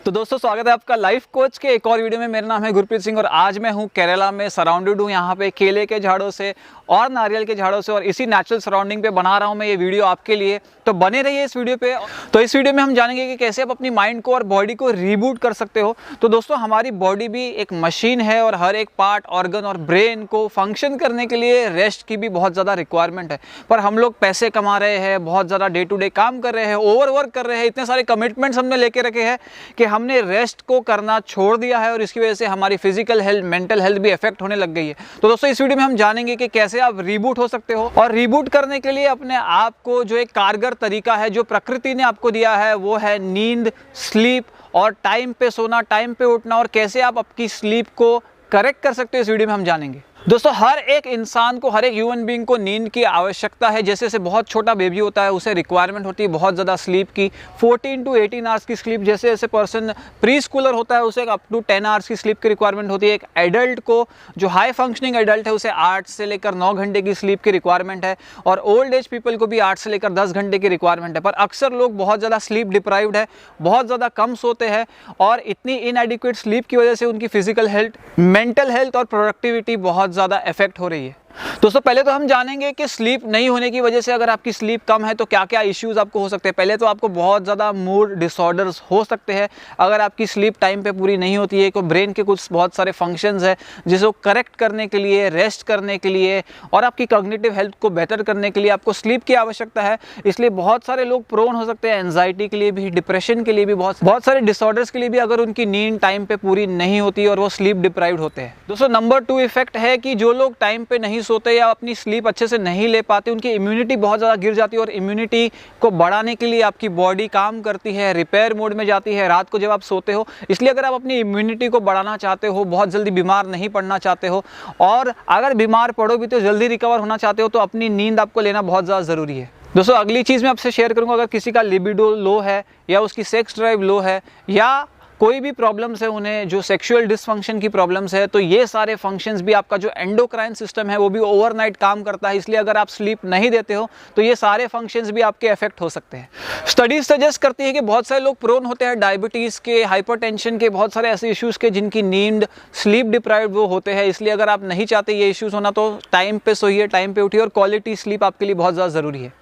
तो दोस्तों स्वागत है आपका लाइफ कोच के एक और वीडियो में। मेरा नाम है गुरप्रीत सिंह और आज मैं हूं केरला में, सराउंडेड हूं यहाँ पे केले के झाड़ों से और नारियल के झाड़ों से, और इसी नेचुरल सराउंडिंग पे बना रहा हूं मैं ये वीडियो आपके लिए। तो बने रहिए इस वीडियो पे। तो इस वीडियो में हम जानेंगे कि कैसे आप अपनी माइंड को और बॉडी को रीबूट कर सकते हो। तो दोस्तों हमारी बॉडी भी एक मशीन है और हर एक पार्ट, ऑर्गन और ब्रेन को फंक्शन करने के लिए रेस्ट की भी बहुत ज़्यादा रिक्वायरमेंट है। पर हम लोग पैसे कमा रहे हैं, बहुत ज़्यादा डे टू डे काम कर रहे हैं, ओवर वर्क कर रहे हैं, इतने सारे कमिटमेंट्स हमने लेके रखे हैं कि हमने रेस्ट को करना छोड़ दिया है और इसकी वजह से हमारी फिजिकल हेल्थ, मेंटल हेल्थ भी इफेक्ट होने लग गई है। तो दोस्तों इस वीडियो में हम जानेंगे कि कैसे आप रीबूट हो सकते हो, और रीबूट करने के लिए अपने आप को जो एक कारगर तरीका है जो प्रकृति ने आपको दिया है वो है नींद, स्लीप और टाइम पे सोना, टाइम पे उठना, और कैसे आप आपकी स्लीप को करेक्ट कर सकते हो इस वीडियो में हम जानेंगे। दोस्तों हर एक इंसान को, हर एक ह्यूमन बीइंग को नींद की आवश्यकता है। जैसे जैसे बहुत छोटा बेबी होता है उसे रिक्वायरमेंट होती है बहुत ज़्यादा स्लीप की, 14 to 18 आवर्स की स्लीप। जैसे जैसे पर्सन प्री स्कूलर होता है उसे अप टू 10 आवर्स की स्लीप की रिक्वायरमेंट होती है। एक एडल्ट को, जो हाई फंक्शनिंग एडल्ट है, उसे 8 से लेकर 9 घंटे की स्लीप की रिक्वायरमेंट है, और ओल्ड एज पीपल को भी 8 से लेकर 10 घंटे की रिक्वायरमेंट है। पर अक्सर लोग बहुत ज़्यादा स्लीप डिप्राइव्ड है, बहुत ज़्यादा कम सोते हैं, और इतनी इनएडिक्वेट स्लीप की वजह से उनकी फिजिकल हेल्थ, मेंटल हेल्थ और प्रोडक्टिविटी बहुत ज़्यादा इफेक्ट हो रही है। दोस्तों पहले तो हम जानेंगे कि स्लीप नहीं होने की वजह से, अगर आपकी स्लीप कम है तो क्या क्या इश्यूज आपको हो सकते हैं। पहले तो आपको बहुत ज़्यादा मूड डिसऑर्डर्स हो सकते हैं अगर आपकी स्लीप टाइम पे पूरी नहीं होती है। तो ब्रेन के कुछ बहुत सारे फंक्शंस हैं जिसको करेक्ट करने के लिए, रेस्ट करने के लिए और आपकी कॉग्निटिव हेल्थ को बेहतर करने के लिए आपको स्लीप की आवश्यकता है। इसलिए बहुत सारे लोग प्रोन हो सकते हैं एंजाइटी के लिए भी, डिप्रेशन के लिए भी, बहुत सारे डिसऑर्डर्स के लिए भी, अगर उनकी नींद टाइम पे पूरी नहीं होती और वो स्लीप डिप्राइव्ड होते हैं। दोस्तों नंबर 2 इफेक्ट है कि जो लोग टाइम पे नहीं सोते या अपनी स्लीप अच्छे से नहीं ले पाते, उनकी इम्यूनिटी बहुत ज़्यादा गिर जाती है, और इम्यूनिटी को बढ़ाने के लिए आपकी बॉडी काम करती है, रिपेयर मोड में जाती है रात को जब आप सोते हो। इसलिए अगर आप अपनी इम्यूनिटी को बढ़ाना चाहते हो, बहुत जल्दी बीमार नहीं पड़ना चाहते हो, और अगर बीमार पड़ो भी तो जल्दी रिकवर होना चाहते हो, तो अपनी नींद आपको लेना बहुत ज़्यादा ज़रूरी है। दोस्तों अगली चीज़ मैं आपसे शेयर करूँगा, अगर किसी का लिबिडो लो है या उसकी सेक्स ड्राइव लो है या कोई भी प्रॉब्लम्स है, उन्हें जो सेक्सुअल डिसफंक्शन की प्रॉब्लम्स है, तो ये सारे फंक्शंस भी, आपका जो एंडोक्राइन सिस्टम है वो भी ओवरनाइट काम करता है। इसलिए अगर आप स्लीप नहीं देते हो तो ये सारे फंक्शंस भी आपके इफेक्ट हो सकते हैं। स्टडीज सजेस्ट करती है कि बहुत सारे लोग प्रोन होते हैं डायबिटीज़ के, हाइपरटेंशन के, बहुत सारे ऐसे इश्यूज़ के जिनकी नींद, स्लीप डिप्राइव्ड वो होते हैं। इसलिए अगर आप नहीं चाहते ये इश्यूज़ होना तो टाइम पे सोइए, टाइम पे उठिए, और क्वालिटी स्लीप आपके लिए बहुत ज़्यादा ज़रूरी है।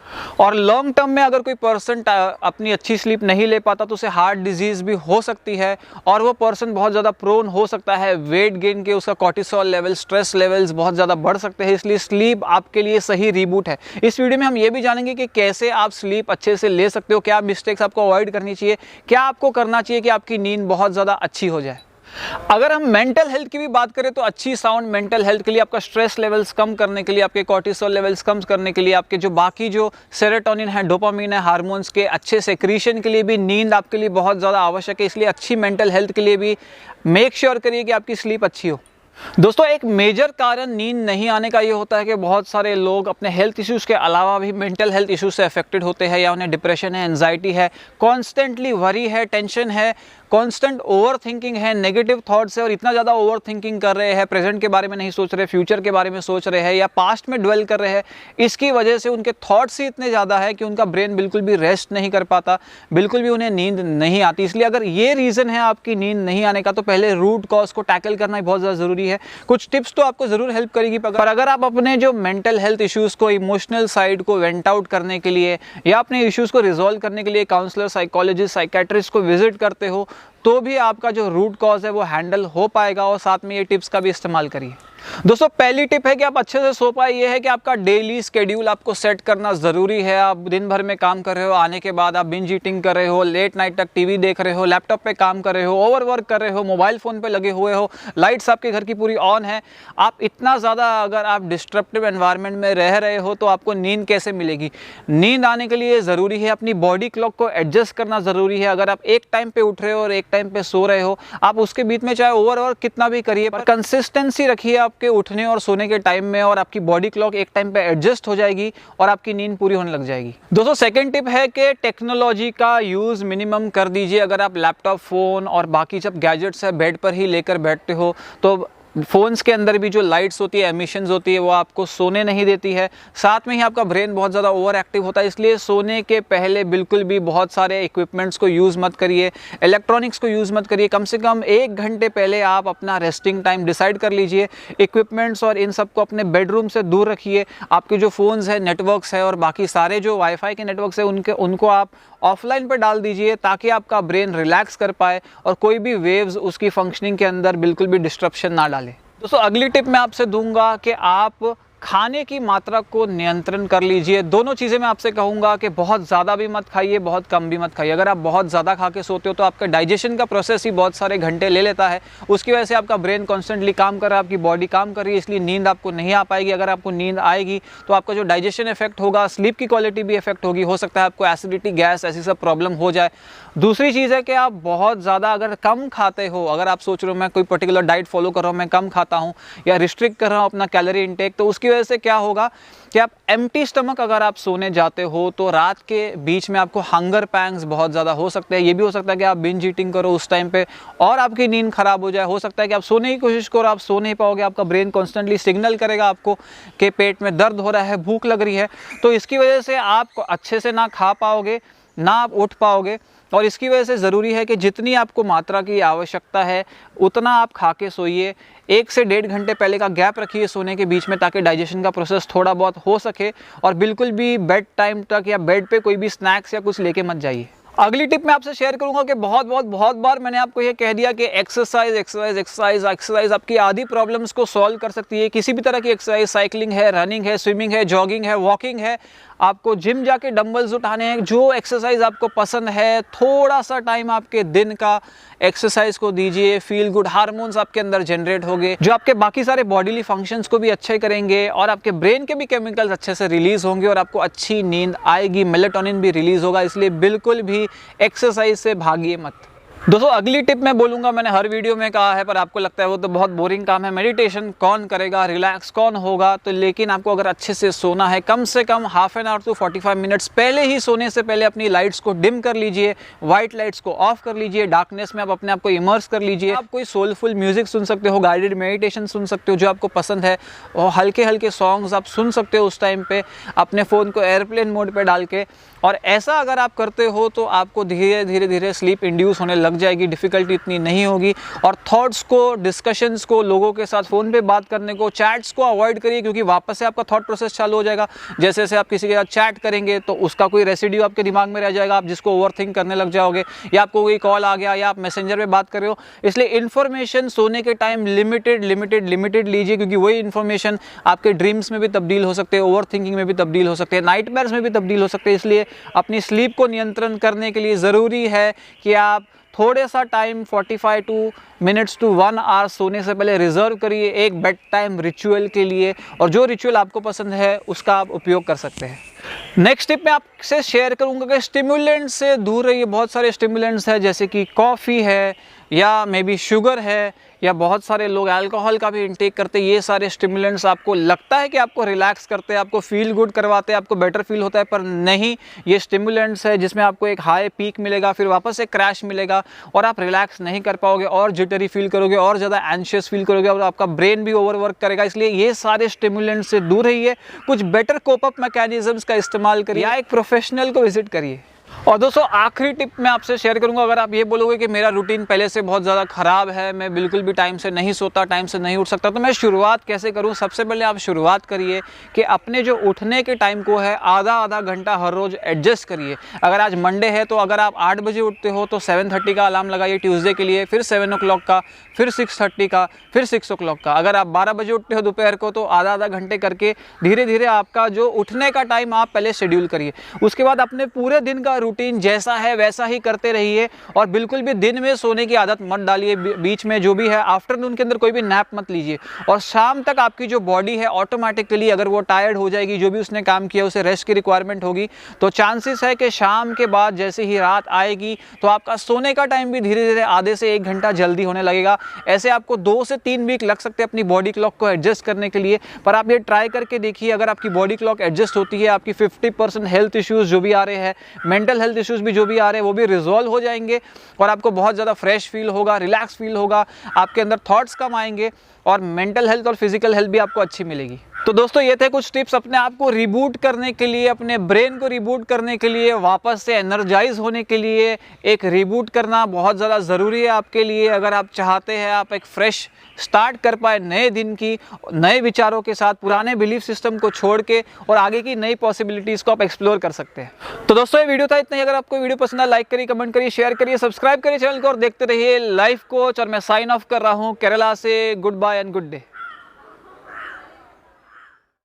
और लॉन्ग टर्म में अगर कोई पर्सन अपनी अच्छी स्लीप नहीं ले पाता तो उसे हार्ट डिजीज़ भी हो सकती है, और वो पर्सन बहुत ज़्यादा प्रोन हो सकता है वेट गेन के, उसका कॉर्टिसोल लेवल, स्ट्रेस लेवल्स बहुत ज़्यादा बढ़ सकते हैं। इसलिए स्लीप आपके लिए सही रीबूट है। इस वीडियो में हम ये भी जानेंगे कि कैसे आप स्लीप अच्छे से ले सकते हो, क्या मिस्टेक्स आपको अवॉइड करनी चाहिए, क्या आपको करना चाहिए कि आपकी नींद बहुत ज़्यादा अच्छी हो जाए। अगर हम मेंटल हेल्थ की भी बात करें तो अच्छी साउंड मेंटल हेल्थ के लिए, आपका स्ट्रेस लेवल्स कम करने के लिए, आपके कॉर्टिसोल लेवल्स कम करने के लिए, आपके जो बाकी जो सेरोटोनिन है, डोपामिन है, हार्मोन्स के अच्छे सेक्रीशन के लिए भी नींद आपके लिए बहुत ज़्यादा आवश्यक है। इसलिए अच्छी मेंटल हेल्थ के लिए भी मेक श्योर करिए कि आपकी स्लीप अच्छी हो। दोस्तों एक मेजर कारण नींद नहीं आने का ये होता है कि बहुत सारे लोग अपने हेल्थ इश्यूज़ के अलावा भी मेंटल हेल्थ इश्यूज से अफेक्टेड होते हैं, या उन्हें डिप्रेशन है, एंजाइटी है, कॉन्स्टेंटली वरी है, टेंशन है, कॉन्स्टेंट ओवर थिंकिंग है, नेगेटिव थॉट्स है, और इतना ज़्यादा ओवर थिंकिंग कर रहे हैं, प्रेजेंट के बारे में नहीं सोच रहे, फ्यूचर के बारे में सोच रहे हैं, या पास्ट में ड्वेल कर रहे हैं। इसकी वजह से उनके थॉट्स ही इतने ज़्यादा है कि उनका ब्रेन बिल्कुल भी रेस्ट नहीं कर पाता, बिल्कुल भी उन्हें नींद नहीं आती। इसलिए अगर ये रीज़न है आपकी नींद नहीं आने का तो पहले रूट कॉज को टैकल करना बहुत ज़्यादा ज़रूरी है। कुछ टिप्स तो आपको ज़रूर हेल्प करेगी, पर अगर आप अपने जो मेंटल हेल्थ इश्यूज़ को, इमोशनल साइड को वेंट आउट करने के लिए या अपने इश्यूज़ को रिजॉल्व करने के लिए काउंसलर, साइकोलॉजिस्ट, साइकेट्रिस्ट को विजिट करते हो तो भी आपका जो रूट कॉज है वो हैंडल हो पाएगा, और साथ में ये टिप्स का भी इस्तेमाल करिए। दोस्तों पहली टिप है कि आप अच्छे से सो पाए, ये है कि आपका डेली स्केड्यूल आपको सेट करना ज़रूरी है। आप दिन भर में काम कर रहे हो, आने के बाद आप बिंज ईटिंग कर रहे हो, लेट नाइट तक टीवी देख रहे हो, लैपटॉप पे काम कर रहे हो, ओवर वर्क कर रहे हो, मोबाइल फ़ोन पे लगे हुए हो, लाइट्स आपके घर की पूरी ऑन है, आप इतना ज़्यादा अगर आप डिस्ट्रप्टिव एनवायरनमेंट में रह रहे हो तो आपको नींद कैसे मिलेगी। नींद आने के लिए ज़रूरी है अपनी बॉडी क्लॉक को एडजस्ट करना ज़रूरी है। अगर आप एक टाइम पे उठ रहे हो और एक टाइम पे सो रहे हो, आप उसके बीच में चाहे ओवर वर्क कितना भी करिए, पर कंसिस्टेंसी रखिए आपके उठने और सोने के टाइम में, और आपकी बॉडी क्लॉक एक टाइम पे एडजस्ट हो जाएगी और आपकी नींद पूरी होने लग जाएगी। दोस्तों सेकंड टिप है कि टेक्नोलॉजी का यूज़ मिनिमम कर दीजिए। अगर आप लैपटॉप, फ़ोन और बाकी सब गैजेट्स है बेड पर ही लेकर बैठते हो तो फ़ोन्स के अंदर भी जो लाइट्स होती है, एमिशंस होती है, वो आपको सोने नहीं देती है। साथ में ही आपका ब्रेन बहुत ज़्यादा ओवर एक्टिव होता है, इसलिए सोने के पहले बिल्कुल भी बहुत सारे इक्विपमेंट्स को यूज़ मत करिए, इलेक्ट्रॉनिक्स को यूज़ मत करिए। कम से कम 1 घंटे पहले आप अपना रेस्टिंग टाइम डिसाइड कर लीजिए। इक्विपमेंट्स और इन सब को अपने बेडरूम से दूर रखिए। आपके जो फ़ोन्स है, नेटवर्क्स है और बाकी सारे जो वाईफाई के नेटवर्क्स है उनको आप ऑफलाइन पर डाल दीजिए, ताकि आपका ब्रेन रिलैक्स कर पाए और कोई भी वेव्स उसकी फंक्शनिंग के अंदर बिल्कुल भी डिस्ट्रप्शन ना डाले। दोस्तों अगली टिप मैं आपसे दूंगा कि आप खाने की मात्रा को नियंत्रण कर लीजिए। दोनों चीज़ें मैं आपसे कहूँगा कि बहुत ज़्यादा भी मत खाइए, बहुत कम भी मत खाइए। अगर आप बहुत ज़्यादा खा के सोते हो तो आपका डाइजेशन का प्रोसेस ही बहुत सारे घंटे ले लेता है। उसकी वजह से आपका ब्रेन कॉन्स्टेंटली काम कर रहा है, आपकी बॉडी काम कर रही है, इसलिए नींद आपको नहीं आ पाएगी। अगर आपको नींद आएगी तो आपका जो डाइजेशन इफेक्ट होगा, स्लीप की क्वालिटी भी इफेक्ट होगी। हो सकता है आपको एसिडिटी, गैस, ऐसी सब प्रॉब्लम हो जाए। दूसरी चीज़ है कि आप बहुत ज़्यादा अगर कम खाते हो, अगर आप सोच रहे हो मैं कोई पर्टिकुलर डाइट फॉलो कर रहा हूँ, मैं कम खाता हूँ या रिस्ट्रिक्ट कर रहा हूँ अपना कैलोरी इंटेक, तो उसकी वजह से क्या होगा कि आप एम्प्टी स्टमक अगर आप सोने जाते हो तो रात के बीच में आपको हंगर पैंग्स बहुत ज़्यादा हो सकते हैं। ये भी हो सकता है कि आप बिंज ईटिंग करो उस टाइम पे और आपकी नींद खराब हो जाए। हो सकता है कि आप सोने की कोशिश करो, आप सो नहीं पाओगे, आपका ब्रेन कॉन्स्टेंटली सिग्नल करेगा आपको कि पेट में दर्द हो रहा है, भूख लग रही है। तो इसकी वजह से आप अच्छे से ना खा पाओगे, ना आप उठ पाओगे। और इसकी वजह से ज़रूरी है कि जितनी आपको मात्रा की आवश्यकता है उतना आप खा के सोइए। 1 से 1.5 घंटे पहले का गैप रखिए सोने के बीच में, ताकि डाइजेशन का प्रोसेस थोड़ा बहुत हो सके। और बिल्कुल भी बेड टाइम तक या बेड पे कोई भी स्नैक्स या कुछ लेके मत जाइए। अगली टिप मैं आपसे शेयर करूंगा कि बहुत बार मैंने आपको ये कह दिया कि एक्सरसाइज आपकी आधी प्रॉब्लम्स को सॉल्व कर सकती है। किसी भी तरह की एक्सरसाइज, साइकिलिंग है, रनिंग है, स्विमिंग है, जॉगिंग है, वॉकिंग है, आपको जिम जाके डंबल्स उठाने हैं, जो एक्सरसाइज आपको पसंद है, थोड़ा सा टाइम आपके दिन का एक्सरसाइज को दीजिए। फील गुड हार्मोन्स आपके अंदर जनरेट होंगे, जो आपके बाकी सारे बॉडीली फंक्शंस को भी अच्छे करेंगे और आपके ब्रेन के भी केमिकल्स अच्छे से रिलीज होंगे और आपको अच्छी नींद आएगी, मेलेटोनिन भी रिलीज होगा। इसलिए बिल्कुल भी एक्सरसाइज से भागिए मत। दोस्तों अगली टिप मैं बोलूँगा, मैंने हर वीडियो में कहा है पर आपको लगता है वो तो बहुत बोरिंग काम है, मेडिटेशन कौन करेगा, रिलैक्स कौन होगा। तो लेकिन आपको अगर अच्छे से सोना है, कम से कम half an hour to 45 minutes पहले ही सोने से पहले अपनी लाइट्स को डिम कर लीजिए, वाइट लाइट्स को ऑफ कर लीजिए, डार्कनेस में आप अपने आप को इमर्स कर लीजिए। आप कोई सोलफुल म्यूजिक सुन सकते हो, गाइडेड मेडिटेशन सुन सकते हो जो आपको पसंद है, और हल्के हल्के सॉन्ग्स आप सुन सकते हो उस टाइम पे अपने फ़ोन को एयरप्लेन मोड पे डाल के। और ऐसा अगर आप करते हो तो आपको धीरे धीरे स्लीप इंड्यूस होने लग जाएगी, डिफ़िकल्टी इतनी नहीं होगी। और थॉट्स को, डिस्कशंस को, लोगों के साथ फ़ोन पे बात करने को, चैट्स को अवॉइड करिए, क्योंकि वापस से आपका थॉट प्रोसेस चालू हो जाएगा। जैसे जैसे आप किसी के साथ चैट करेंगे तो उसका कोई रेसिड्यू आपके दिमाग में रह जाएगा, आप जिसको ओवरथिंक करने लग जाओगे, या आपको कोई कॉल आ गया या आप मैसेंजर पे बात कर रहे हो। इसलिए इन्फॉर्मेशन सोने के टाइम लिमिटेड लीजिए, क्योंकि वही इन्फॉर्मेशन आपके ड्रीम्स में भी तब्दील हो सकते हैं, ओवर थिंकिंग में भी तब्दील हो सकते हैं, नाइटमेयर्स में भी तब्दील हो सकते हैं। इसलिए अपनी स्लीप को नियंत्रण करने के लिए ज़रूरी है कि आप थोड़े सा टाइम 45 मिनट्स टू 1 आवर सोने से पहले रिजर्व करिए एक बेड टाइम रिचुअल के लिए, और जो रिचुअल आपको पसंद है उसका आप उपयोग कर सकते हैं। नेक्स्ट टिप मैं आपसे शेयर करूंगा कि स्टिमुलेंट्स से दूर रहिए। बहुत सारे स्टिमुलेंट्स हैं, जैसे कि कॉफ़ी है या मे बी शुगर है, या बहुत सारे लोग अल्कोहल का भी इंटेक करते हैं। ये सारे स्टिमुलेंट्स आपको लगता है कि आपको रिलैक्स करते हैं, आपको फील गुड करवाते हैं, आपको बेटर फील होता है, पर नहीं, ये स्टिमुलेंट्स है जिसमें आपको एक हाई पीक मिलेगा, फिर वापस एक क्रैश मिलेगा और आप रिलैक्स नहीं कर पाओगे, और जिटरी फील करोगे, और ज़्यादा एंशियस फील करोगे, और आपका ब्रेन भी ओवरवर्क करेगा। इसलिए ये सारे स्टिमुलेंट्स से दूर रहिए। कुछ बेटर कोप अप मैकेनिज्म्स का इस्तेमाल करिए या एक प्रोफेशनल को विजिट करिए। और दोस्तों आखिरी टिप मैं आपसे शेयर करूंगा, अगर आप ये बोलोगे कि मेरा रूटीन पहले से बहुत ज़्यादा ख़राब है, मैं बिल्कुल भी टाइम से नहीं सोता, टाइम से नहीं उठ सकता, तो मैं शुरुआत कैसे करूं। सबसे पहले आप शुरुआत करिए कि अपने जो उठने के टाइम को है आधा घंटा हर रोज़ एडजस्ट करिए। अगर आज मंडे है तो अगर आप 8 बजे उठते हो तो 7:30 का अलार्म लगाइए ट्यूसडे के लिए, फिर 7 o'clock का, फिर 6:30 का, फिर 6 o'clock का। अगर आप 12 बजे उठते हो दोपहर को तो आधा घंटे करके धीरे धीरे आपका जो उठने का टाइम आप पहले शेड्यूल करिए। उसके बाद अपने पूरे दिन का रूटीन जैसा है वैसा ही करते रहिए, और बिल्कुल भी दिन में सोने की आदत मत डालिए। बीच में जो भी है आफ्टरनून के अंदर कोई भी नैप मत लीजिए, और शाम तक आपकी जो बॉडी है ऑटोमेटिकली अगर वो टायर्ड हो जाएगी, जो भी उसने काम किया उसे रेस्ट की रिक्वायरमेंट होगी, तो चांसेस है कि शाम के बाद जैसे ही रात आएगी तो आपका सोने का टाइम भी धीरे धीरे आधे से 1 घंटा जल्दी होने लगेगा। ऐसे आपको 2 से 3 वीक लग सकते हैं अपनी बॉडी क्लॉक को एडजस्ट करने के लिए, पर आप ये ट्राई करके देखिए। अगर आपकी बॉडी क्लॉक एडजस्ट होती है, आपकी 50% हेल्थ इश्यूज जो भी आ रहे हैं, मेंटल हेल्थ इश्यूज भी जो भी आ रहे हैं वो भी रिजॉल्व हो जाएंगे और आपको बहुत ज़्यादा फ्रेश फील होगा, रिलैक्स फील होगा, आपके अंदर थॉट्स कम आएंगे और मेंटल हेल्थ और फिजिकल हेल्थ भी आपको अच्छी मिलेगी। तो दोस्तों ये थे कुछ टिप्स अपने आप को रिबूट करने के लिए, अपने ब्रेन को रिबूट करने के लिए, वापस से एनर्जाइज होने के लिए। एक रिबूट करना बहुत ज़्यादा ज़रूरी है आपके लिए अगर आप चाहते हैं आप एक फ्रेश स्टार्ट कर पाए नए दिन की, नए विचारों के साथ, पुराने बिलीफ सिस्टम को छोड़ के और आगे की नई पॉसिबिलिटीज़ को आप एक्सप्लोर कर सकते हैं। तो दोस्तों ये वीडियो था इतना ही। अगर आपको वीडियो पसंद आए लाइक करिए, कमेंट करिए, शेयर करिए, सब्सक्राइब करिए चैनल को और देखते रहिए लाइफ कोच। और मैं साइन ऑफ कर रहा हूँ केरला से। Good bye and good day.